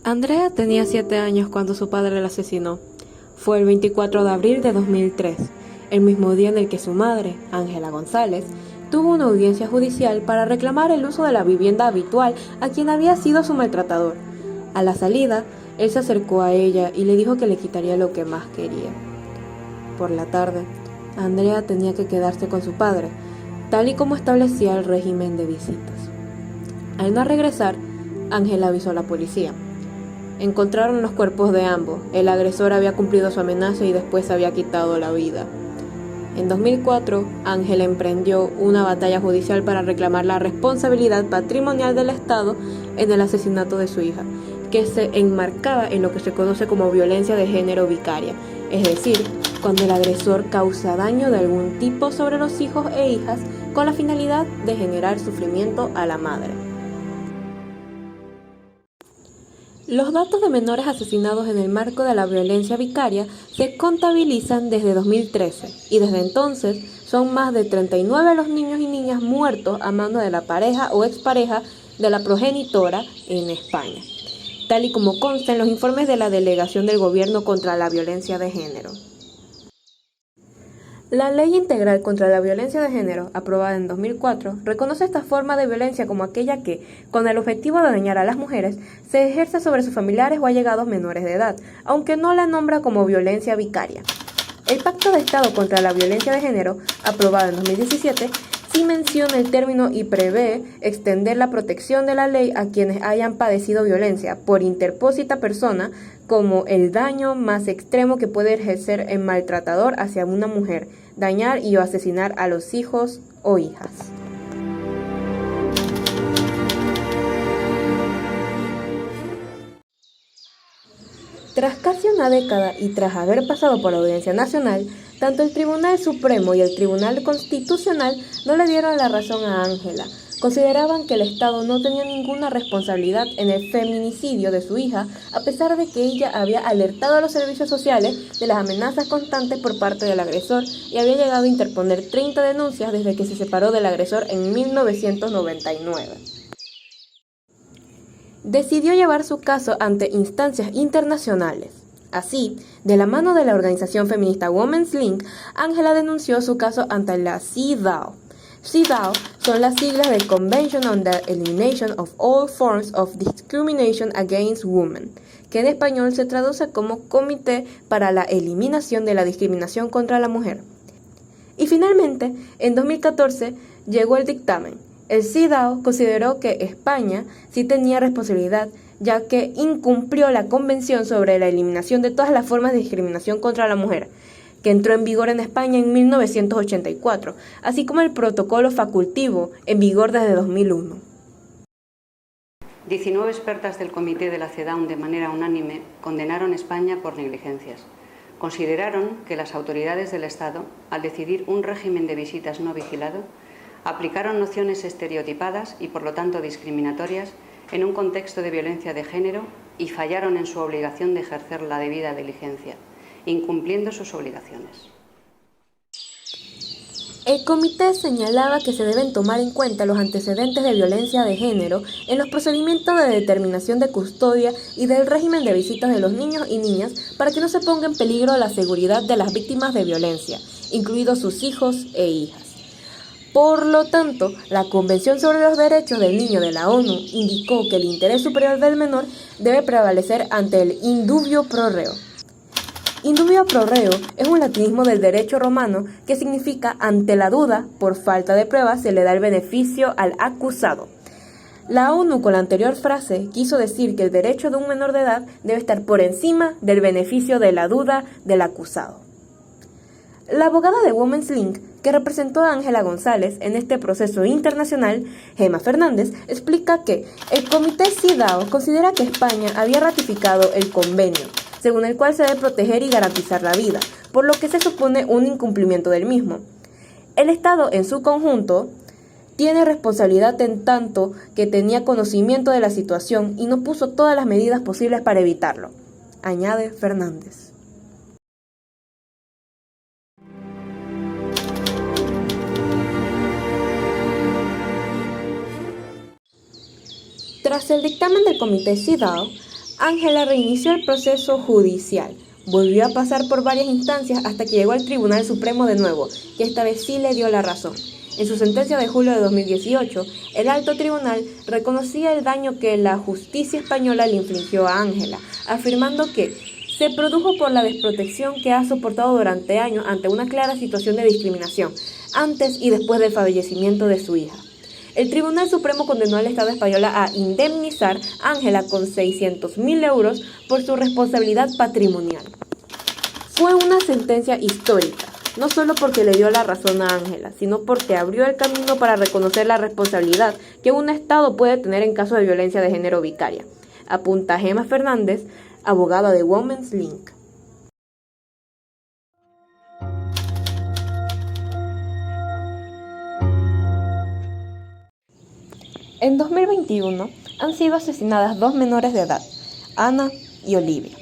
Andrea tenía 7 años cuando su padre la asesinó. Fue el 24 de abril de 2003, el mismo día en el que su madre, Ángela González, tuvo una audiencia judicial para reclamar el uso de la vivienda habitual a quien había sido su maltratador. A la salida, él se acercó a ella y le dijo que le quitaría lo que más quería. Por la tarde, Andrea tenía que quedarse con su padre, tal y como establecía el régimen de visitas. Al no regresar, Ángela avisó a la policía. Encontraron los cuerpos de ambos. El agresor había cumplido su amenaza y después había quitado la vida. En 2004, Ángela emprendió una batalla judicial para reclamar la responsabilidad patrimonial del Estado en el asesinato de su hija, que se enmarcaba en lo que se conoce como violencia de género vicaria, es decir, cuando el agresor causa daño de algún tipo sobre los hijos e hijas con la finalidad de generar sufrimiento a la madre. Los datos de menores asesinados en el marco de la violencia vicaria se contabilizan desde 2013 y desde entonces son más de 39 los niños y niñas muertos a mano de la pareja o expareja de la progenitora en España, tal y como consta en los informes de la Delegación del Gobierno contra la Violencia de Género. La Ley Integral contra la Violencia de Género, aprobada en 2004, reconoce esta forma de violencia como aquella que, con el objetivo de dañar a las mujeres, se ejerce sobre sus familiares o allegados menores de edad, aunque no la nombra como violencia vicaria. El Pacto de Estado contra la Violencia de Género, aprobado en 2017, sí menciona el término y prevé extender la protección de la ley a quienes hayan padecido violencia por interpósita persona como el daño más extremo que puede ejercer el maltratador hacia una mujer, dañar y o asesinar a los hijos o hijas. Tras casi una década y tras haber pasado por la Audiencia Nacional, tanto el Tribunal Supremo y el Tribunal Constitucional no le dieron la razón a Ángela. Consideraban que el Estado no tenía ninguna responsabilidad en el feminicidio de su hija, a pesar de que ella había alertado a los servicios sociales de las amenazas constantes por parte del agresor y había llegado a interponer 30 denuncias desde que se separó del agresor en 1999. Decidió llevar su caso ante instancias internacionales. Así, de la mano de la organización feminista Women's Link, Ángela denunció su caso ante la CEDAW. CEDAW son las siglas del Convention on the Elimination of All Forms of Discrimination Against Women, que en español se traduce como Comité para la Eliminación de la Discriminación contra la Mujer. Y finalmente, en 2014, llegó el dictamen. El CEDAW consideró que España sí tenía responsabilidad, ya que incumplió la Convención sobre la Eliminación de todas las formas de discriminación contra la mujer, que entró en vigor en España en 1984, así como el protocolo facultativo en vigor desde 2001. 19 expertas del Comité de la CEDAW de manera unánime condenaron a España por negligencias. Consideraron que las autoridades del Estado, al decidir un régimen de visitas no vigilado, aplicaron nociones estereotipadas y por lo tanto discriminatorias en un contexto de violencia de género y fallaron en su obligación de ejercer la debida diligencia, incumpliendo sus obligaciones. El comité señalaba que se deben tomar en cuenta los antecedentes de violencia de género en los procedimientos de determinación de custodia y del régimen de visitas de los niños y niñas para que no se ponga en peligro la seguridad de las víctimas de violencia, incluidos sus hijos e hijas. Por lo tanto, la Convención sobre los Derechos del Niño de la ONU indicó que el interés superior del menor debe prevalecer ante el in dubio pro reo. In dubio pro reo es un latinismo del derecho romano que significa ante la duda, por falta de pruebas, se le da el beneficio al acusado. La ONU con la anterior frase quiso decir que el derecho de un menor de edad debe estar por encima del beneficio de la duda del acusado. La abogada de Women's Link, que representó a Ángela González en este proceso internacional, Gemma Fernández, explica que el Comité CEDAW considera que España había ratificado el convenio, según el cual se debe proteger y garantizar la vida, por lo que se supone un incumplimiento del mismo. El Estado en su conjunto tiene responsabilidad en tanto que tenía conocimiento de la situación y no puso todas las medidas posibles para evitarlo, añade Fernández. Tras el dictamen del Comité CEDAW, Ángela reinició el proceso judicial. Volvió a pasar por varias instancias hasta que llegó al Tribunal Supremo de nuevo, que esta vez sí le dio la razón. En su sentencia de julio de 2018, el alto tribunal reconocía el daño que la justicia española le infligió a Ángela, afirmando que se produjo por la desprotección que ha soportado durante años ante una clara situación de discriminación, antes y después del fallecimiento de su hija. El Tribunal Supremo condenó al Estado español a indemnizar a Ángela con 600.000 euros por su responsabilidad patrimonial. Fue una sentencia histórica, no solo porque le dio la razón a Ángela, sino porque abrió el camino para reconocer la responsabilidad que un Estado puede tener en caso de violencia de género vicaria, apunta Gemma Fernández, abogada de Women's Link. En 2021 han sido asesinadas 2 menores de edad, Ana y Olivia.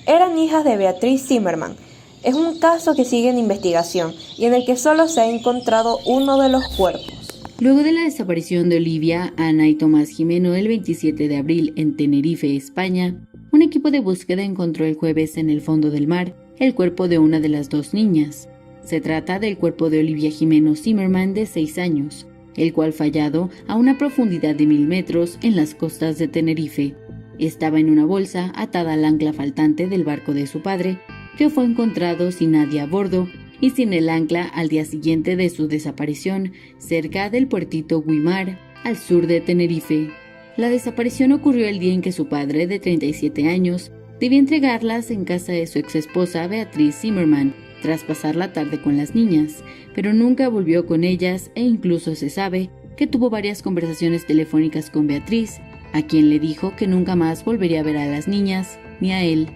Eran hijas de Beatriz Zimmerman. Es un caso que sigue en investigación y en el que solo se ha encontrado uno de los cuerpos. Luego de la desaparición de Olivia, Ana y Tomás Jimeno el 27 de abril en Tenerife, España, un equipo de búsqueda encontró el jueves en el fondo del mar el cuerpo de una de las 2 niñas. Se trata del cuerpo de Olivia Jimeno Zimmerman, de 6 años, el cual fue hallado a una profundidad de 1000 metros en las costas de Tenerife. Estaba en una bolsa atada al ancla faltante del barco de su padre, que fue encontrado sin nadie a bordo y sin el ancla al día siguiente de su desaparición, cerca del puertito Güímar, al sur de Tenerife. La desaparición ocurrió el día en que su padre, de 37 años, debía entregarlas en casa de su exesposa Beatriz Zimmerman, tras pasar la tarde con las niñas, pero nunca volvió con ellas e incluso se sabe que tuvo varias conversaciones telefónicas con Beatriz, a quien le dijo que nunca más volvería a ver a las niñas ni a él.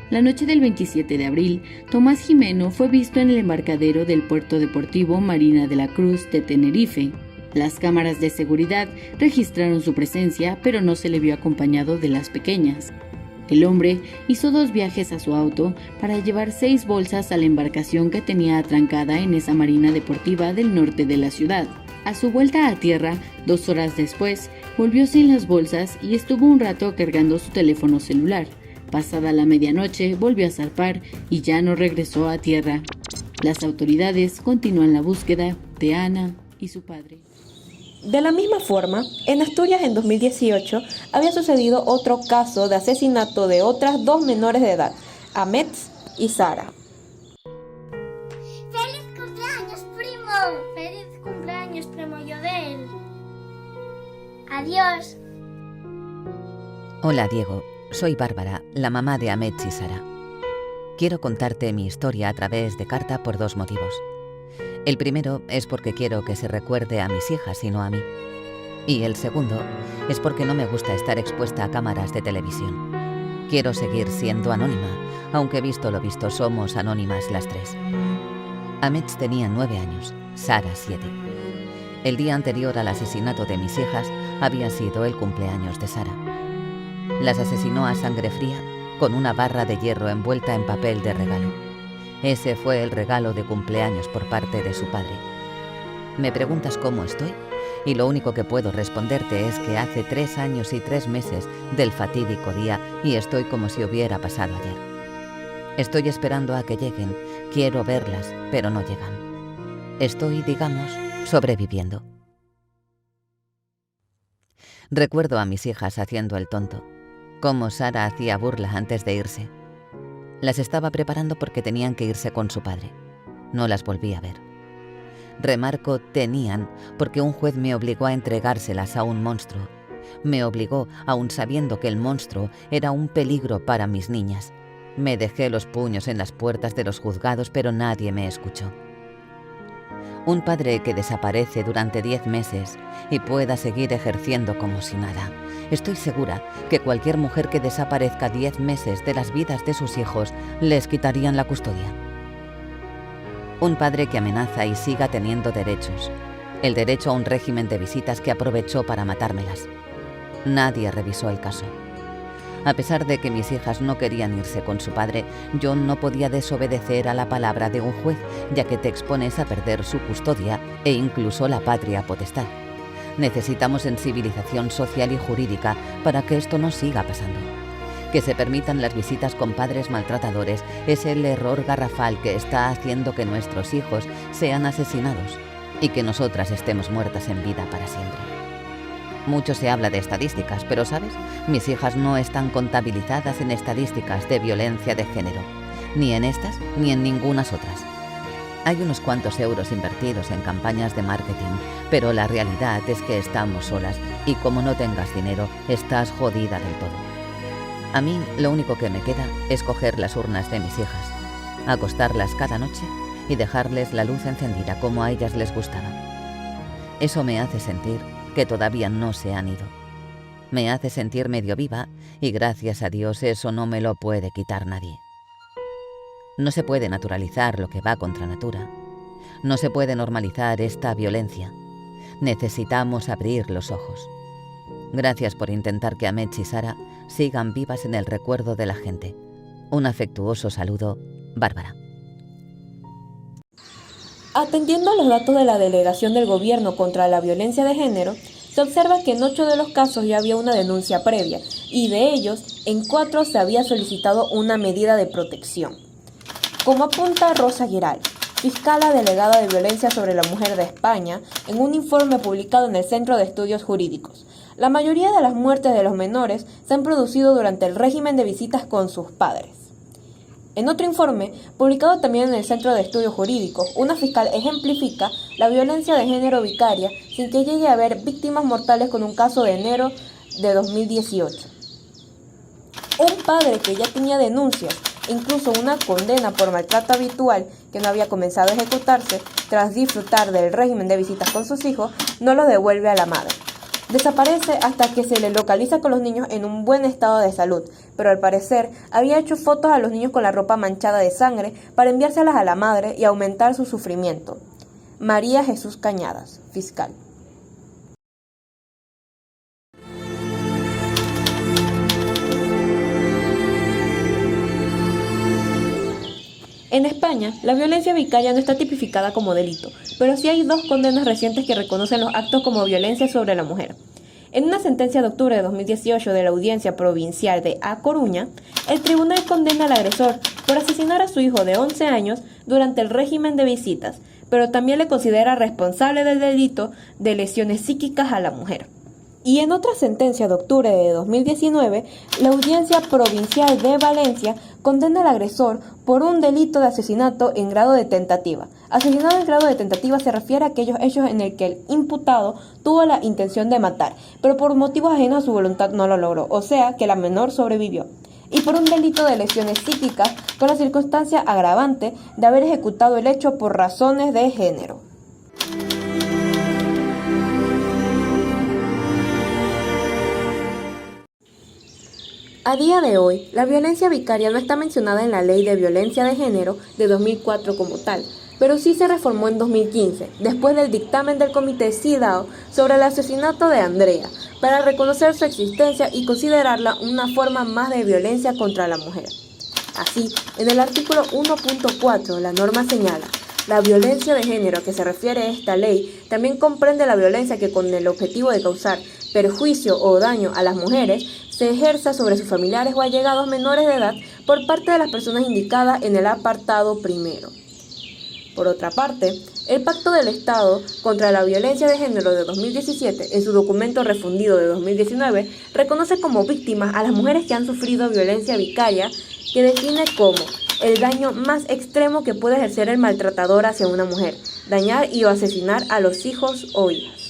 La noche del 27 de abril, Tomás Jimeno fue visto en el embarcadero del puerto deportivo Marina de la Cruz de Tenerife. Las cámaras de seguridad registraron su presencia, pero no se le vio acompañado de las pequeñas. El hombre hizo 2 viajes a su auto para llevar 6 bolsas a la embarcación que tenía atrancada en esa marina deportiva del norte de la ciudad. A su vuelta a tierra, 2 horas después, volvió sin las bolsas y estuvo un rato cargando su teléfono celular. Pasada la medianoche, volvió a zarpar y ya no regresó a tierra. Las autoridades continúan la búsqueda de Ana y su padre. De la misma forma, en Asturias en 2018 había sucedido otro caso de asesinato de otras 2 menores de edad, Amets y Sara. ¡Feliz cumpleaños, primo! ¡Feliz cumpleaños, primo Yodel! ¡Adiós! Hola, Diego. Soy Bárbara, la mamá de Amets y Sara. Quiero contarte mi historia a través de carta por 2 motivos. El primero es porque quiero que se recuerde a mis hijas y no a mí. Y el segundo es porque no me gusta estar expuesta a cámaras de televisión. Quiero seguir siendo anónima, aunque visto lo visto somos anónimas las 3. Amets tenía 9 años, Sara 7. El día anterior al asesinato de mis hijas había sido el cumpleaños de Sara. Las asesinó a sangre fría con una barra de hierro envuelta en papel de regalo. Ese fue el regalo de cumpleaños por parte de su padre. Me preguntas cómo estoy y lo único que puedo responderte es que hace 3 años y 3 meses del fatídico día y estoy como si hubiera pasado ayer. Estoy esperando a que lleguen, quiero verlas, pero no llegan. Estoy, digamos, sobreviviendo. Recuerdo a mis hijas haciendo el tonto, cómo Sara hacía burla antes de irse. Las estaba preparando porque tenían que irse con su padre. No las volví a ver. Remarco tenían porque un juez me obligó a entregárselas a un monstruo. Me obligó aun sabiendo que el monstruo era un peligro para mis niñas. Me dejé los puños en las puertas de los juzgados, pero nadie me escuchó. Un padre que desaparece durante 10 meses y pueda seguir ejerciendo como si nada. Estoy segura que cualquier mujer que desaparezca 10 meses de las vidas de sus hijos les quitarían la custodia. Un padre que amenaza y siga teniendo derechos. El derecho a un régimen de visitas que aprovechó para matármelas. Nadie revisó el caso. A pesar de que mis hijas no querían irse con su padre, yo no podía desobedecer a la palabra de un juez, ya que te expones a perder su custodia e incluso la patria potestad. Necesitamos sensibilización social y jurídica para que esto no siga pasando. Que se permitan las visitas con padres maltratadores es el error garrafal que está haciendo que nuestros hijos sean asesinados y que nosotras estemos muertas en vida para siempre. Mucho se habla de estadísticas, pero ¿sabes? Mis hijas no están contabilizadas en estadísticas de violencia de género, ni en estas ni en ningunas otras. Hay unos cuantos euros invertidos en campañas de marketing, pero la realidad es que estamos solas y como no tengas dinero, estás jodida del todo. A mí lo único que me queda es coger las urnas de mis hijas, acostarlas cada noche y dejarles la luz encendida como a ellas les gustaba. Eso me hace sentir que todavía no se han ido. Me hace sentir medio viva y gracias a Dios eso no me lo puede quitar nadie. No se puede naturalizar lo que va contra natura. No se puede normalizar esta violencia. Necesitamos abrir los ojos. Gracias por intentar que Amets y Sara sigan vivas en el recuerdo de la gente. Un afectuoso saludo, Bárbara. Atendiendo a los datos de la Delegación del Gobierno contra la Violencia de Género, se observa que en 8 de los casos ya había una denuncia previa y de ellos, en 4 se había solicitado una medida de protección. Como apunta Rosa Giral, fiscala delegada de Violencia sobre la Mujer de España, en un informe publicado en el Centro de Estudios Jurídicos, la mayoría de las muertes de los menores se han producido durante el régimen de visitas con sus padres. En otro informe, publicado también en el Centro de Estudios Jurídicos, una fiscal ejemplifica la violencia de género vicaria sin que llegue a haber víctimas mortales con un caso de enero de 2018. Un padre que ya tenía denuncias e incluso una condena por maltrato habitual que no había comenzado a ejecutarse tras disfrutar del régimen de visitas con sus hijos, no lo devuelve a la madre. Desaparece hasta que se le localiza con los niños en un buen estado de salud, pero al parecer había hecho fotos a los niños con la ropa manchada de sangre para enviárselas a la madre y aumentar su sufrimiento. María Jesús Cañadas, fiscal. En España, la violencia vicaria no está tipificada como delito, pero sí hay 2 condenas recientes que reconocen los actos como violencia sobre la mujer. En una sentencia de octubre de 2018 de la Audiencia Provincial de A Coruña, el tribunal condena al agresor por asesinar a su hijo de 11 años durante el régimen de visitas, pero también le considera responsable del delito de lesiones psíquicas a la mujer. Y en otra sentencia de octubre de 2019, la Audiencia Provincial de Valencia condena al agresor por un delito de asesinato en grado de tentativa. Asesinato en grado de tentativa se refiere a aquellos hechos en el que el imputado tuvo la intención de matar, pero por motivos ajenos a su voluntad no lo logró, o sea que la menor sobrevivió. Y por un delito de lesiones psíquicas con la circunstancia agravante de haber ejecutado el hecho por razones de género. A día de hoy, la violencia vicaria no está mencionada en la Ley de Violencia de Género de 2004 como tal, pero sí se reformó en 2015, después del dictamen del Comité CIDAO sobre el asesinato de Andrea, para reconocer su existencia y considerarla una forma más de violencia contra la mujer. Así, en el artículo 1.4, la norma señala: la violencia de género a que se refiere esta ley también comprende la violencia que con el objetivo de causar perjuicio o daño a las mujeres se ejerza sobre sus familiares o allegados menores de edad por parte de las personas indicadas en el apartado primero. Por otra parte, el Pacto del Estado contra la Violencia de Género de 2017, en su documento refundido de 2019, reconoce como víctimas a las mujeres que han sufrido violencia vicaria, que define como el daño más extremo que puede ejercer el maltratador hacia una mujer, dañar y o asesinar a los hijos o hijas.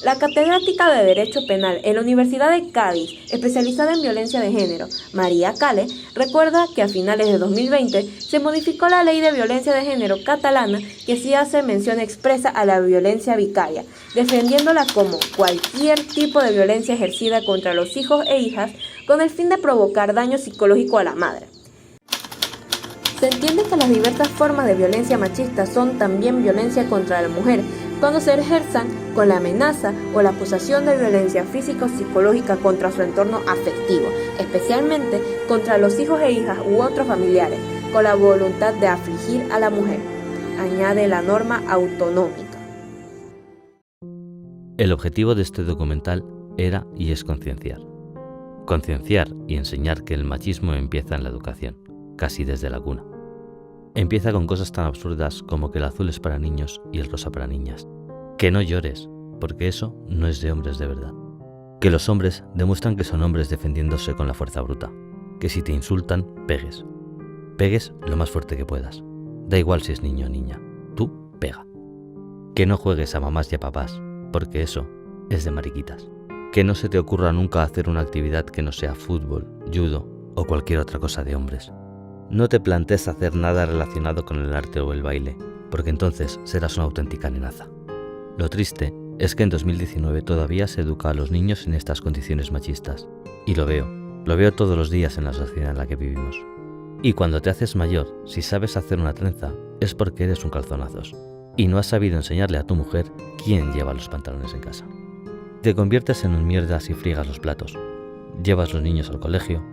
La catedrática de Derecho Penal en la Universidad de Cádiz, especializada en violencia de género, María Cale, recuerda que a finales de 2020 se modificó la Ley de Violencia de Género catalana que sí hace mención expresa a la violencia vicaria, defendiéndola como cualquier tipo de violencia ejercida contra los hijos e hijas con el fin de provocar daño psicológico a la madre. Se entiende que las diversas formas de violencia machista son también violencia contra la mujer, cuando se ejerzan con la amenaza o la acusación de violencia física o psicológica contra su entorno afectivo, especialmente contra los hijos e hijas u otros familiares, con la voluntad de afligir a la mujer, añade la norma autonómica. El objetivo de este documental era y es concienciar. Concienciar y enseñar que el machismo empieza en la educación, casi desde la cuna. Empieza con cosas tan absurdas como que el azul es para niños y el rosa para niñas. Que no llores, porque eso no es de hombres de verdad. Que los hombres demuestran que son hombres defendiéndose con la fuerza bruta. Que si te insultan, pegues. Pegues lo más fuerte que puedas. Da igual si es niño o niña. Tú pega. Que no juegues a mamás y a papás, porque eso es de mariquitas. Que no se te ocurra nunca hacer una actividad que no sea fútbol, judo o cualquier otra cosa de hombres. No te plantees hacer nada relacionado con el arte o el baile, porque entonces serás una auténtica nenaza. Lo triste es que en 2019 todavía se educa a los niños en estas condiciones machistas. Y lo veo todos los días en la sociedad en la que vivimos. Y cuando te haces mayor, si sabes hacer una trenza, es porque eres un calzonazos. Y no has sabido enseñarle a tu mujer quién lleva los pantalones en casa. Te conviertes en un mierda si friegas los platos. Llevas los niños al colegio,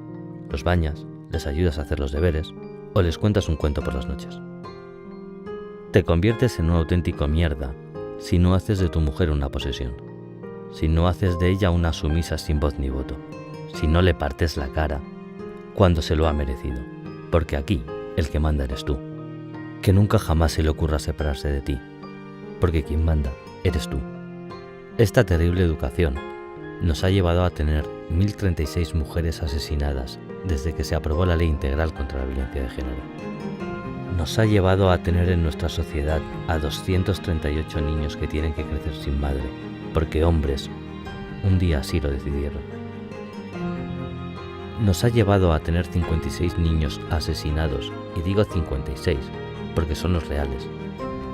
los bañas, les ayudas a hacer los deberes o les cuentas un cuento por las noches. Te conviertes en un auténtico mierda si no haces de tu mujer una posesión, si no haces de ella una sumisa sin voz ni voto, si no le partes la cara cuando se lo ha merecido, porque aquí el que manda eres tú. Que nunca jamás se le ocurra separarse de ti, porque quien manda eres tú. Esta terrible educación nos ha llevado a tener 1036 mujeres asesinadas desde que se aprobó la Ley Integral contra la Violencia de Género. Nos ha llevado a tener en nuestra sociedad a 238 niños que tienen que crecer sin madre, porque hombres un día así lo decidieron. Nos ha llevado a tener 56 niños asesinados, y digo 56 porque son los reales.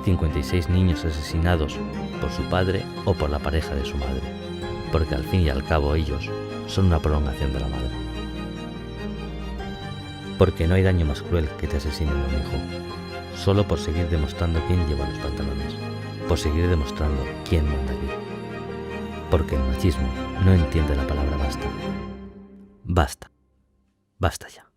56 niños asesinados por su padre o por la pareja de su madre, porque al fin y al cabo ellos son una prolongación de la madre. Porque no hay daño más cruel que te asesinen a un hijo, solo por seguir demostrando quién lleva los pantalones, por seguir demostrando quién manda aquí. Porque el machismo no entiende la palabra basta. Basta. Basta ya.